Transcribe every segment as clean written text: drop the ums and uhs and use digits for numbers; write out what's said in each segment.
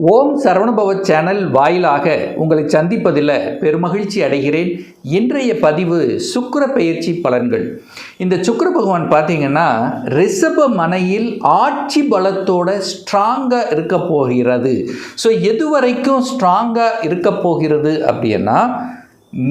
ஓம் Saravanabhava channel வாயிலாக உங்களை சந்திப்பதில் பெருமகிழ்ச்சி அடைகிறேன். இன்றைய பதிவு சுக்கிர பெயர்ச்சி பலன்கள். இந்த சுக்கிர பகவான் பார்த்தீங்கன்னா ரிஷப மனையில் ஆட்சி பலத்தோட ஸ்ட்ராங்காக இருக்க போகிறது. ஸோ எது வரைக்கும் ஸ்ட்ராங்காக இருக்க போகிறது அப்படின்னா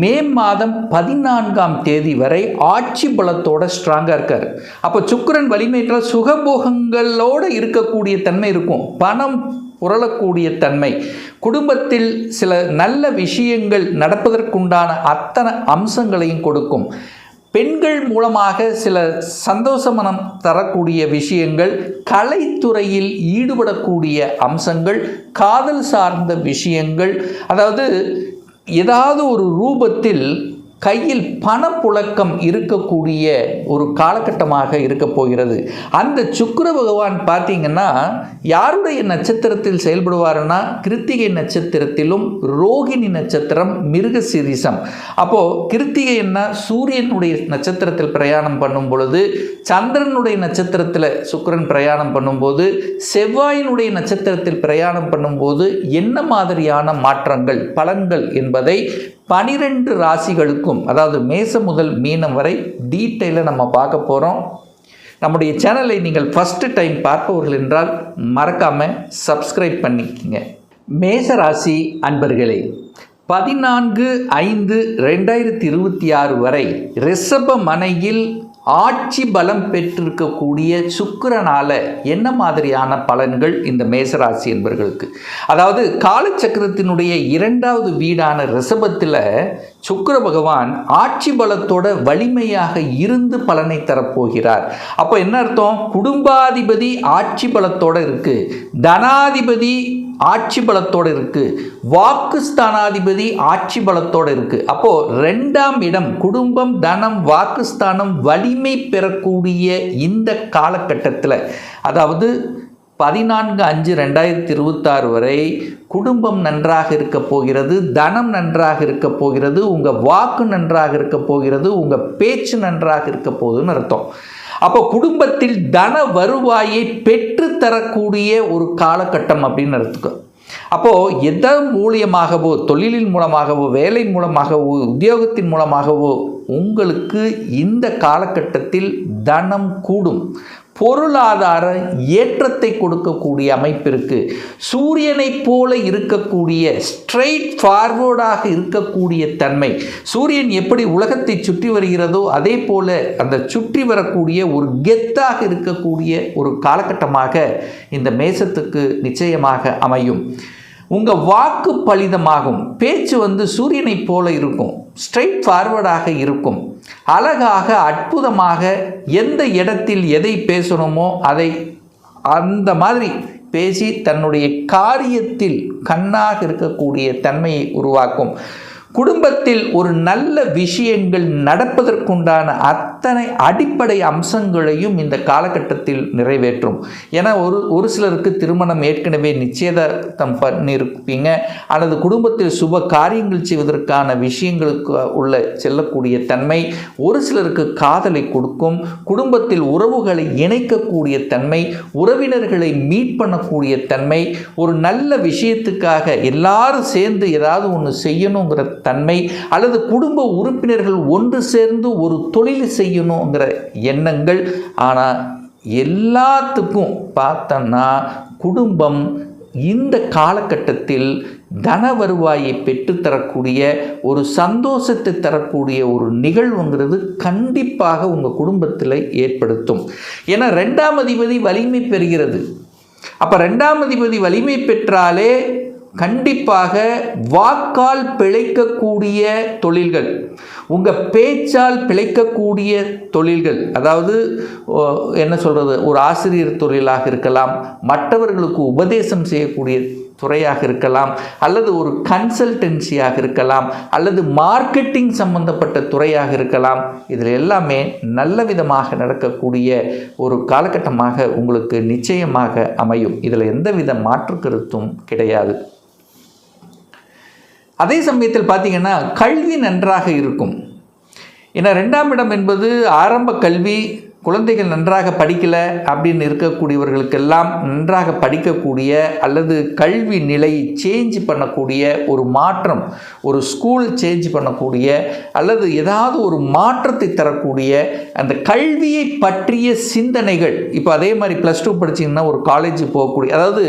மே மாதம் 14ஆம் தேதி வரை ஆட்சி பலத்தோட ஸ்ட்ராங்காக இருக்கார். அப்போ சுக்கிரன் வலிமையிட்டால் சுகபோகங்களோடு இருக்கக்கூடிய தன்மை இருக்கும், பணம் புரளக்கூடிய தன்மை, குடும்பத்தில் சில நல்ல விஷயங்கள் நடப்பதற்குண்டான அத்தனை அம்சங்களையும் கொடுக்கும். பெண்கள் மூலமாக சில சந்தோஷமனம் தரக்கூடிய விஷயங்கள், கலைத்துறையில் ஈடுபடக்கூடிய அம்சங்கள், காதல் சார்ந்த விஷயங்கள், அதாவது ஏதாவது ஒரு ரூபத்தில் கையில் பணப்புழக்கம் இருக்கக்கூடிய ஒரு காலகட்டமாக இருக்க போகிறது. அந்த சுக்கிர பகவான் பார்த்தீங்கன்னா யாருடைய நட்சத்திரத்தில் செயல்படுவார்னா கிருத்திகை நட்சத்திரத்திலும் ரோகிணி நட்சத்திரம் மிருகசீரிஷம். அப்போது கிருத்திகை என்ன சூரியனுடைய நட்சத்திரத்தில் பிரயாணம் பண்ணும் பொழுது, சந்திரனுடைய நட்சத்திரத்தில் சுக்கிரன் பிரயாணம் பண்ணும்போது, செவ்வாயினுடைய நட்சத்திரத்தில் பிரயாணம் பண்ணும்போது என்ன மாதிரியான மாற்றங்கள் பலன்கள் என்பதை 12 ராசிகளுக்கும், அதாவது மேசம் முதல் மீனம் வரை டீட்டெயிலாக நம்ம பார்க்க போகிறோம். நம்முடைய சேனலை நீங்கள் ஃபஸ்ட்டு டைம் பார்ப்பவர்கள் என்றால் மறக்காமல் சப்ஸ்கிரைப் பண்ணிக்கங்க. மேச ராசி அன்பர்களே, 14/5/2026 வரை ரிஷப மனையில் ஆட்சி பலம் பெற்றிருக்கக்கூடிய சுக்கிரனால் என்ன மாதிரியான பலன்கள் இந்த மேசராசி என்பவர்களுக்கு, அதாவது காலச்சக்கரத்தினுடைய 2வது வீடான ரிஷபத்தில் சுக்கிர பகவான் ஆட்சி பலத்தோட வலிமையாக இருந்து பலனை தரப்போகிறார். அப்போ என்ன அர்த்தம்? குடும்பாதிபதி ஆட்சி பலத்தோடு இருக்குது, தனாதிபதி ஆட்சி பலத்தோடு இருக்குது, வாக்குஸ்தானாதிபதி ஆட்சி பலத்தோடு இருக்குது. அப்போது 2ஆம் இடம் குடும்பம், தனம், வாக்குஸ்தானம் வலிமை பெறக்கூடிய இந்த காலகட்டத்தில், அதாவது 14/5/2026 வரை குடும்பம் நன்றாக இருக்க போகிறது, தனம் நன்றாக இருக்க போகிறது, உங்கள் வாக்கு நன்றாக இருக்க போகிறது, உங்கள் பேச்சு நன்றாக இருக்க போகுதுன்னு அர்த்தம். அப்போ குடும்பத்தில் தன வருவாயை பெற்று தரக்கூடிய ஒரு காலகட்டம் அப்படின்னு அர்த்தம். அப்போது எதன் மூலியமாகவோ, தொழிலின் மூலமாகவோ, வேலை மூலமாகவோ, உத்தியோகத்தின் மூலமாகவோ உங்களுக்கு இந்த காலகட்டத்தில் தனம் கூடும், பொருளாதார ஏற்றத்தை கொடுக்கக்கூடிய அமைப்பு இருக்குது. சூரியனை போல இருக்கக்கூடிய ஸ்ட்ரெயிட் ஃபார்வர்டாக இருக்கக்கூடிய தன்மை, சூரியன் எப்படி உலகத்தை சுற்றி வருகிறதோ அதே போல அந்த சுற்றி வரக்கூடிய ஒரு கெத்தாக இருக்கக்கூடிய ஒரு காலகட்டமாக இந்த மேசத்துக்கு நிச்சயமாக அமையும். உங்கள் வாக்கு பலிதமாகும், பேச்சு சூரியனை போல இருக்கும், ஸ்ட்ரெயிட் ஃபார்வர்டாக இருக்கும், அழகாக அற்புதமாக எந்த இடத்தில் எதை பேசணுமோ அதை அந்த மாதிரி பேசி தன்னுடைய காரியத்தில் கண்ணாக இருக்கக்கூடிய தன்மையை உருவாக்கும். குடும்பத்தில் ஒரு நல்ல விஷயங்கள் நடப்பதற்குண்டான அத்தனை அடிப்படை அம்சங்களையும் இந்த காலகட்டத்தில் நிறைவேற்றும். ஏன்னா ஒரு சிலருக்கு திருமணம் ஏற்கனவே நிச்சயதார்த்தம் பண்ணியிருப்பீங்க, அல்லது குடும்பத்தில் சுப காரியங்கள் செய்வதற்கான விஷயங்களுக்கு உள்ள செல்லக்கூடிய தன்மை, ஒரு சிலருக்கு காதலை கொடுக்கும், குடும்பத்தில் உறவுகளை இணைக்கக்கூடிய தன்மை, உறவினர்களை மீட் பண்ணக்கூடிய தன்மை, ஒரு நல்ல விஷயத்துக்காக எல்லாரும் சேர்ந்து ஏதாவது ஒன்று செய்யணுங்கிற தன்மை, அல்லது குடும்ப உறுப்பினர்கள் ஒன்று சேர்ந்து ஒரு தொழில் செய்யணுங்கிற எண்ணங்கள். ஆனால் எல்லாத்துக்கும் பார்த்தோம்னா குடும்பம் இந்த காலகட்டத்தில் தன வருவாயை பெற்றுத்தரக்கூடிய ஒரு சந்தோஷத்தை தரக்கூடிய ஒரு நிகழ்வுங்கிறது கண்டிப்பாக உங்கள் குடும்பத்தில் ஏற்படுத்தும். ஏன்னா 2ஆம் அதிபதி வலிமை பெறுகிறது. அப்போ 2ஆம் அதிபதி வலிமை பெற்றாலே கண்டிப்பாக வாக்கால் பிழைக்கக்கூடிய தொழில்கள், உங்கள் பேச்சால் பிழைக்கக்கூடிய தொழில்கள், அதாவது என்ன சொல்கிறது, ஒரு ஆசிரியர் தொழிலாக இருக்கலாம், மற்றவர்களுக்கு உபதேசம் செய்யக்கூடிய துறையாக இருக்கலாம், அல்லது ஒரு கன்சல்டன்சியாக இருக்கலாம், அல்லது மார்க்கெட்டிங் சம்பந்தப்பட்ட துறையாக இருக்கலாம். இதில் எல்லாமே நல்ல விதமாக நடக்கக்கூடிய ஒரு காலகட்டமாக உங்களுக்கு நிச்சயமாக அமையும். இதில் எந்தவித மாற்று கருத்தும் கிடையாது. அதே சமயத்தில் பார்த்தீங்கன்னா கல்வி நன்றாக இருக்கும். ஏன்னா 2ஆம் இடம் என்பது ஆரம்ப கல்வி, குழந்தைகள் நன்றாக படிக்கலை அப்படின்னு இருக்கக்கூடியவர்களுக்கெல்லாம் நன்றாக படிக்கக்கூடிய அல்லது கல்வி நிலையை சேஞ்ச் பண்ணக்கூடிய ஒரு மாற்றம், ஒரு ஸ்கூல் சேஞ்ச் பண்ணக்கூடிய அல்லது ஏதாவது ஒரு மாற்றத்தை தரக்கூடிய அந்த கல்வியை பற்றிய சிந்தனைகள். இப்போ அதே மாதிரி +2 படிச்சிங்கன்னா ஒரு காலேஜ் போகக்கூடிய, அதாவது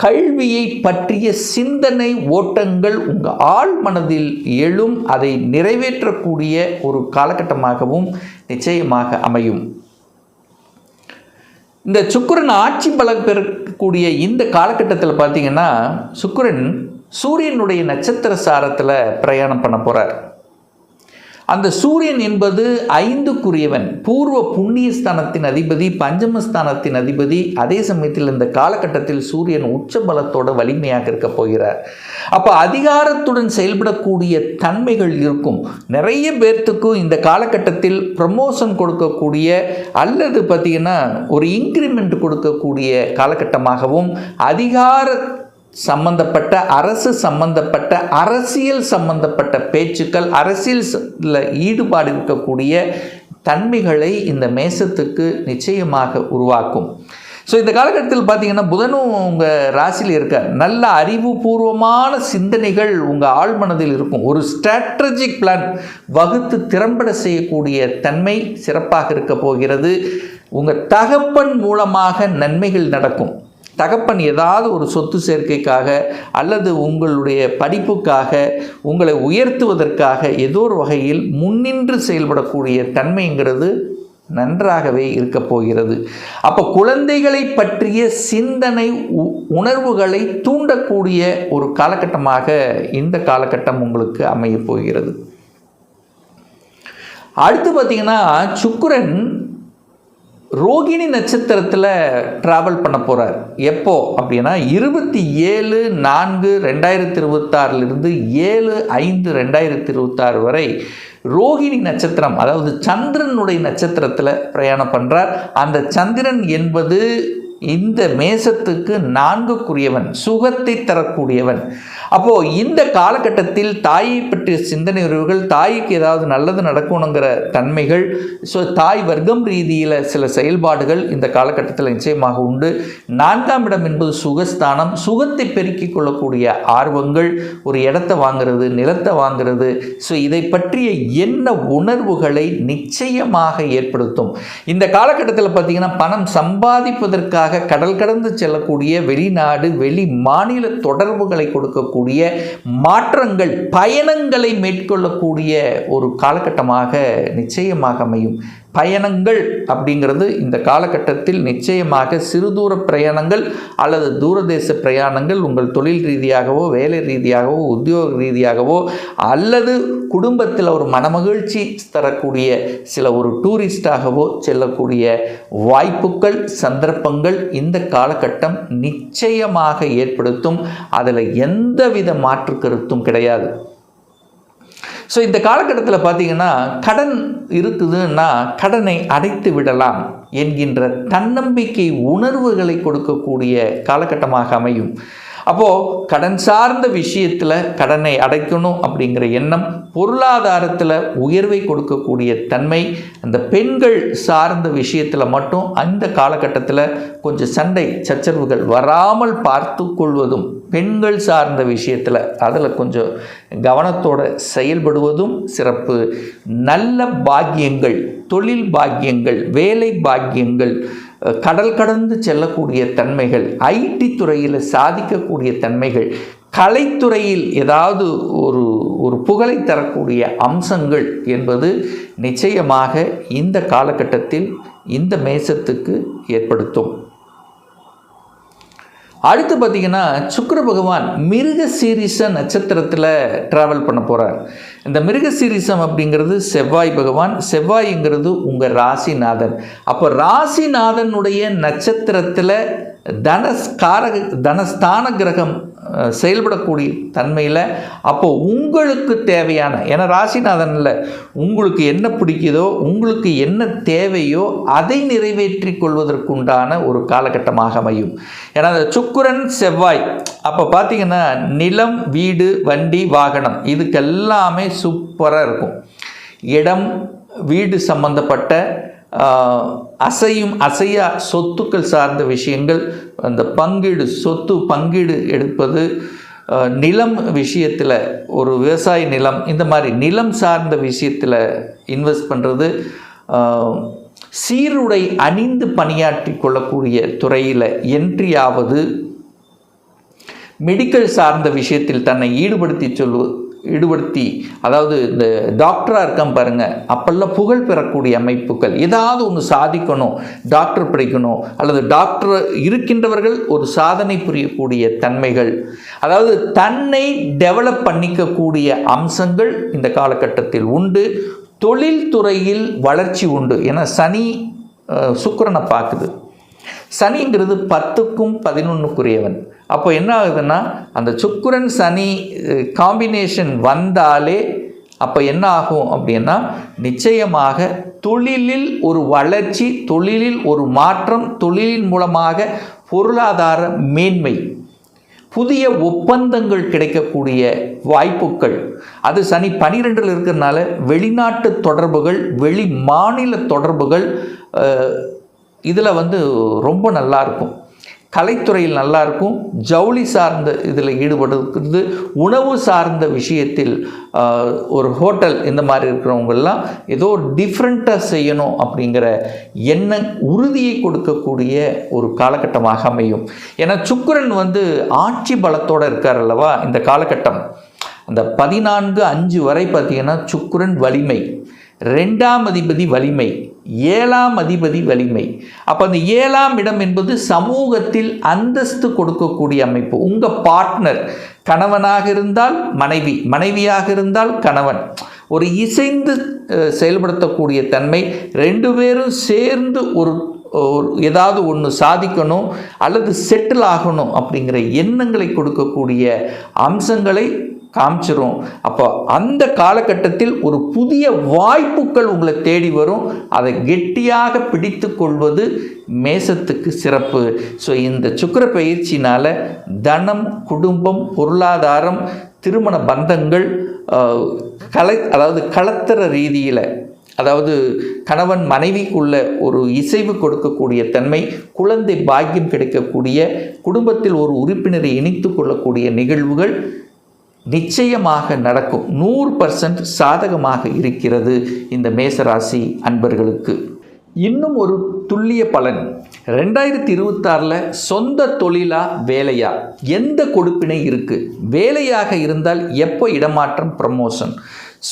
கல்வியை பற்றிய சிந்தனை ஓட்டங்கள் உங்கள் ஆழ் மனதில் எழும், அதை நிறைவேற்றக்கூடிய ஒரு காலகட்டமாகவும் நிச்சயமாக அமையும். இந்த சுக்கிரன் ஆட்சி பலம் பெறக்கூடிய இந்த காலகட்டத்தில் பார்த்தீங்கன்னா, சுக்கிரன் சூரியனுடைய நட்சத்திர சாரத்தில் பிரயாணம் பண்ண போகிறார். அந்த சூரியன் என்பது 5க்குரியவன், பூர்வ புண்ணியஸ்தானத்தின் அதிபதி, பஞ்சமஸ்தானத்தின் அதிபதி. அதே சமயத்தில் இந்த காலகட்டத்தில் சூரியன் உச்ச பலத்தோட வலிமையாக இருக்க போகிறார். அப்போ அதிகாரத்துடன் செயல்படக்கூடிய தன்மைகள் இருக்கும். நிறைய பேர்த்துக்கும் இந்த காலகட்டத்தில் ப்ரமோஷன் கொடுக்கக்கூடிய அல்லது பார்த்திங்கன்னா ஒரு இன்க்ரிமெண்ட் கொடுக்கக்கூடிய காலகட்டமாகவும், அதிகார சம்பந்தப்பட்ட, அரசு சம்பந்தப்பட்ட, அரசியல் சம்பந்தப்பட்ட பேச்சுக்கள், அரசியலில் ஈடுபாடு இருக்கக்கூடிய தன்மைகளை இந்த மேசத்துக்கு நிச்சயமாக உருவாக்கும். ஸோ இந்த காலகட்டத்தில் பார்த்தீங்கன்னா புதனும் உங்கள் ராசியில் இருக்கார். நல்ல அறிவுபூர்வமான சிந்தனைகள் உங்கள் ஆழ்மனதில் இருக்கும். ஒரு ஸ்ட்ராட்டஜிக் பிளான் வகுத்து திறம்பட செய்யக்கூடிய தன்மை சிறப்பாக இருக்க போகிறது. உங்கள் தகப்பன் மூலமாக நன்மைகள் நடக்கும். தகப்பன் ஏதாவது ஒரு சொத்து சேர்க்கைக்காக அல்லது உங்களுடைய படிப்புக்காக, உங்களை உயர்த்துவதற்காக ஏதோ ஒரு வகையில் முன்னின்று செயல்படக்கூடிய தன்மைங்கிறது நன்றாகவே இருக்க போகிறது. அப்போ குழந்தைகளை பற்றிய சிந்தனை உணர்வுகளை தூண்டக்கூடிய ஒரு காலகட்டமாக இந்த காலகட்டம் உங்களுக்கு அமைய போகிறது. அடுத்து பார்த்திங்கன்னா சுக்கிரன் ரோகிணி நட்சத்திரத்தில் ட்ராவல் பண்ண போகிறார். எப்போ அப்படின்னா 27/4/2026 7/5/2026 வரை ரோகிணி நட்சத்திரம், அதாவது சந்திரனுடைய நட்சத்திரத்தில் பிரயாணம் பண்ணுறார். அந்த சந்திரன் என்பது இந்த மேசத்துக்கு 4க்குரியவன், சுகத்தை தரக்கூடியவன். அப்போது இந்த காலகட்டத்தில் தாயை பற்றிய சிந்தனை உறவுகள், தாய்க்கு ஏதாவது நல்லது நடக்கணுங்கிற தன்மைகள், ஸோ தாய் வர்க்கம் ரீதியில் சில செயல்பாடுகள் இந்த காலகட்டத்தில் நிச்சயமாக உண்டு. 4ஆம் இடம் என்பது சுகஸ்தானம், சுகத்தை பெருக்கிக் கொள்ளக்கூடிய ஆர்வங்கள், ஒரு இடத்தை வாங்கிறது, நிலத்தை வாங்கிறது, ஸோ இதை பற்றிய என்ன உணர்வுகளை நிச்சயமாக ஏற்படுத்தும். இந்த காலகட்டத்தில் பார்த்திங்கன்னா பணம் சம்பாதிப்பதற்காக கடல் கடந்து செல்லக்கூடிய, வெளிநாடு வெளி மாநில தொடர்புகளை கொடுக்கக்கூடிய மாற்றங்கள், பயணங்களை மேற்கொள்ளக்கூடிய ஒரு காலகட்டமாக நிச்சயமாக அமையும். பயணங்கள் அப்படிங்கிறது இந்த காலகட்டத்தில் நிச்சயமாக சிறுதூர பிரயாணங்கள் அல்லது தூரதேச பிரயாணங்கள், உங்கள் தொழில் ரீதியாகவோ, வேலை ரீதியாகவோ, உத்தியோக ரீதியாகவோ, அல்லது குடும்பத்தில் ஒரு மனமகிழ்ச்சி தரக்கூடிய சில ஒரு டூரிஸ்டாகவோ செல்லக்கூடிய வாய்ப்புகள், சந்தர்ப்பங்கள் இந்த காலகட்டம் நிச்சயமாக ஏற்படுத்தும். அதில் எந்தவித மாற்று கருத்தும் கிடையாது. ஸோ இந்த காலகட்டத்தில் பார்த்திங்கன்னா கடன் இருக்குதுன்னா கடனை அடைத்து விடலாம் என்கின்ற தன்னம்பிக்கை உணர்வுகளை கொடுக்கக்கூடிய காலகட்டமாக அமையும். அப்போது கடன் சார்ந்த விஷயத்தில் கடனை அடைக்கணும் அப்படிங்கிற எண்ணம், பொருளாதாரத்தில் உயர்வை கொடுக்கக்கூடிய தன்மை, அந்த பெண்கள் சார்ந்த விஷயத்தில் மட்டும் அந்த காலகட்டத்தில் கொஞ்சம் சண்டை சச்சரவுகள் வராமல் பார்த்து கொள்வதும், பெண்கள் சார்ந்த விஷயத்தில் அதில் கொஞ்சம் கவனத்தோடு செயல்படுவதும் சிறப்பு. நல்ல பாக்கியங்கள், தொழில் பாக்கியங்கள், வேலை பாக்கியங்கள், கடல் கடந்து செல்லக்கூடிய தன்மைகள், ஐடி துறையில் சாதிக்கக்கூடிய தன்மைகள், கலைத்துறையில் ஏதாவது ஒரு புகழை தரக்கூடிய அம்சங்கள் என்பது நிச்சயமாக இந்த காலகட்டத்தில் இந்த மேசத்துக்கு ஏற்படுத்தும். அடுத்து பார்த்திங்கன்னா சுக்கிர பகவான் மிருகசீரிஷ நட்சத்திரத்தில் ட்ராவல் பண்ண போகிறார். இந்த மிருகசீரிஷம் அப்படிங்கிறது செவ்வாய் பகவான், செவ்வாய்ங்கிறது உங்கள் ராசிநாதன். அப்போ ராசிநாதனுடைய நட்சத்திரத்தில் தனஸ்தான கிரகம் செயல்படக்கூடிய தன்மையில், அப்போ உங்களுக்கு தேவையான, ஏன்னா ராசிநாதனில் உங்களுக்கு என்ன பிடிக்குதோ, உங்களுக்கு என்ன தேவையோ அதை நிறைவேற்றி கொள்வதற்குண்டான ஒரு காலகட்டமாக அமையும். ஏன்னா அந்த சுக்கிரன் செவ்வாய், அப்போ பார்த்திங்கன்னா நிலம், வீடு, வண்டி, வாகனம் இதுக்கெல்லாமே சூப்பராக இருக்கும். இடம், வீடு சம்பந்தப்பட்ட அசையா சொத்துக்கள் சார்ந்த விஷயங்கள், அந்த பங்கீடு, சொத்து பங்கீடு எடுப்பது, நிலம் விஷயத்தில் ஒரு விவசாய நிலம், இந்த மாதிரி நிலம் சார்ந்த விஷயத்தில் இன்வெஸ்ட் பண்ணுறது, சீருடை அணிந்து பணியாற்றி கொள்ளக்கூடிய துறையில் என்ட்ரி ஆவது, மெடிக்கல் சார்ந்த விஷயத்தில் தன்னை ஈடுபடுத்தி அதாவது இந்த டாக்டராக இருக்கான் பாருங்கள், அப்பெல்லாம் புகழ் பெறக்கூடிய அமைப்புகள், ஏதாவது ஒன்று சாதிக்கணும், டாக்டர் படிக்கணும், அல்லது டாக்டர் இருக்கின்றவர்கள் ஒரு சாதனை புரியக்கூடிய தன்மைகள், அதாவது தன்னை டெவலப் பண்ணிக்கக்கூடிய அம்சங்கள் இந்த காலகட்டத்தில் உண்டு. தொழில்துறையில் வளர்ச்சி உண்டு. ஏன்னா சனி சுக்கிரனை பார்க்குது. சனிங்கிறது 10க்கும் 11க்குரியவன். அப்போ என்ன ஆகுதுன்னா, அந்த சுக்கிரன் சனி காம்பினேஷன் வந்தாலே அப்போ என்ன ஆகும் அப்படின்னா, நிச்சயமாக தொழிலில் ஒரு வளர்ச்சி, தொழிலில் ஒரு மாற்றம், தொழிலின் மூலமாக பொருளாதார மேன்மை, புதிய ஒப்பந்தங்கள் கிடைக்கக்கூடிய வாய்ப்புகள். அது சனி 12ல் இருக்கிறதுனால வெளிநாட்டு தொடர்புகள், வெளி மாநில தொடர்புகள் இதில் ரொம்ப நல்லாயிருக்கும். கலைத்துறையில் நல்லாயிருக்கும். ஜவுளி சார்ந்த இதில் ஈடுபடுறது, உணவு சார்ந்த விஷயத்தில் ஒரு ஹோட்டல் இந்த மாதிரி இருக்கிறவங்கெல்லாம் ஏதோ டிஃப்ரெண்ட்டாக செய்யணும் அப்படிங்கிற எண்ணம் உறுதியை கொடுக்கக்கூடிய ஒரு காலகட்டமாக அமையும். ஏன்னா சுக்கிரன் ஆட்சி பலத்தோடு இருக்கார் அல்லவா இந்த காலகட்டம். அந்த 14/5 வரை பார்த்திங்கன்னா சுக்கிரன் வலிமை, 2ஆம் அதிபதி வலிமை, 7ஆம் அதிபதி வலிமை. அப்போ அந்த 7ஆம் இடம் என்பது சமூகத்தில் அந்தஸ்து கொடுக்கக்கூடிய அமைப்பு. உங்கள் பார்ட்னர் கணவனாக இருந்தால் மனைவி, மனைவியாக இருந்தால் கணவன், ஒரு இசைந்து செயல்படுத்தக்கூடிய தன்மை, 2 பேரும் சேர்ந்து ஒரு ஏதாவது ஒன்று சாதிக்கணும் அல்லது செட்டில் ஆகணும் அப்படிங்கிற எண்ணங்களை கொடுக்கக்கூடிய அம்சங்களை காமிச்சிரும். அப்போ அந்த காலகட்டத்தில் ஒரு புதிய வாய்ப்புகள் உங்களை தேடி வரும். அதை கெட்டியாக பிடித்து கொள்வது மேசத்துக்கு சிறப்பு. ஸோ இந்த சுக்கிர பயிற்சினால் தனம், குடும்பம், பொருளாதாரம், திருமண பந்தங்கள், அதாவது கலத்தர ரீதியில், அதாவது கணவன் மனைவிக்குள்ள ஒரு இசைவு கொடுக்கக்கூடிய தன்மை, குழந்தை பாக்கியம் கிடைக்கக்கூடிய, குடும்பத்தில் ஒரு உறுப்பினரை இணைத்து கொள்ளக்கூடிய நிகழ்வுகள் நிச்சயமாக நடக்கும். 100% சாதகமாக இருக்கிறது இந்த மேசராசி அன்பர்களுக்கு. இன்னும் ஒரு துல்லிய பலன், 2026 சொந்த தொழிலா வேலையா, எந்த கொடுப்பினை இருக்குது? வேலையாக இருந்தால் எப்போ இடமாற்றம், ப்ரமோஷன்?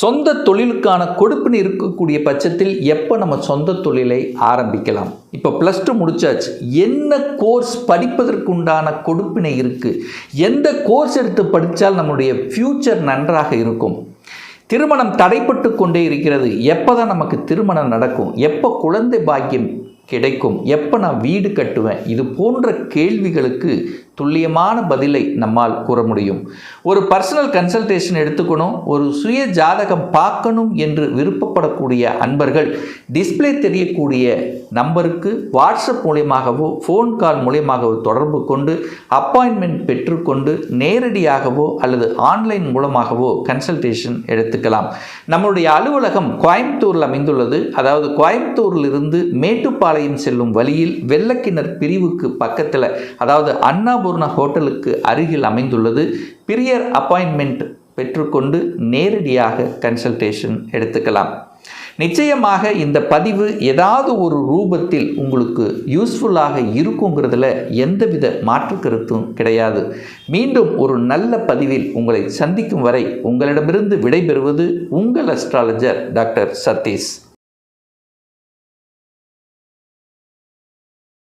சொந்த தொழிலுக்கான கொடுப்பினை இருக்கக்கூடிய பட்சத்தில் எப்போ நம்ம சொந்த தொழிலை ஆரம்பிக்கலாம்? இப்போ +2 முடிச்சாச்சு, என்ன கோர்ஸ் படிப்பதற்குண்டான கொடுப்பினை இருக்குது? எந்த கோர்ஸ் எடுத்து படித்தால் நம்முடைய ஃப்யூச்சர் நன்றாக இருக்கும்? திருமணம் தடைப்பட்டு கொண்டே இருக்கிறது, எப்போ தான் நமக்கு திருமணம் நடக்கும்? எப்போ குழந்தை பாக்கியம் கிடைக்கும்? எப்போ நான் வீடு கட்டுவேன்? இது போன்ற கேள்விகளுக்கு துல்லியமான பதிலை நம்மால் கூற முடியும். ஒரு பர்சனல் கன்சல்டேஷன் எடுத்துக்கணும், ஒரு சுய ஜாதகம் பார்க்கணும் என்று விருப்பப்படக்கூடிய அன்பர்கள் டிஸ்பிளே தெரியக்கூடிய நம்பருக்கு வாட்ஸ்அப் மூலியமாகவோ ஃபோன் கால் மூலியமாகவோ தொடர்பு கொண்டு அப்பாயின்மெண்ட் பெற்றுக்கொண்டு நேரடியாகவோ அல்லது ஆன்லைன் மூலமாகவோ கன்சல்டேஷன் எடுத்துக்கலாம். நம்முடைய அலுவலகம் கோயம்புத்தூரில் அமைந்துள்ளது. அதாவது கோயம்புத்தூரிலிருந்து மேட்டுப்பாளையம் செல்லும் வழியில் வெள்ளக்கிணர் பிரிவுக்கு பக்கத்தில், அதாவது அண்ணாபூர்ணா ஹோட்டலுக்கு அருகில் அமைந்துள்ளது. பிரியர் அப்பாயின்மெண்ட் பெற்றுக்கொண்டு நேரடியாக கன்சல்டேஷன் எடுத்துக்கலாம். நிச்சயமாக இந்த பதிவு ஏதாவது ஒரு ரூபத்தில் உங்களுக்கு யூஸ்ஃபுல்லாக இருக்குங்கிறதுல எந்தவித மாற்று கருத்தும் கிடையாது. மீண்டும் ஒரு நல்ல பதிவில் உங்களை சந்திக்கும் வரை உங்களிடமிருந்து விடைபெறுவது உங்கள் அஸ்ட்ராலஜர் டாக்டர் சதீஷ்.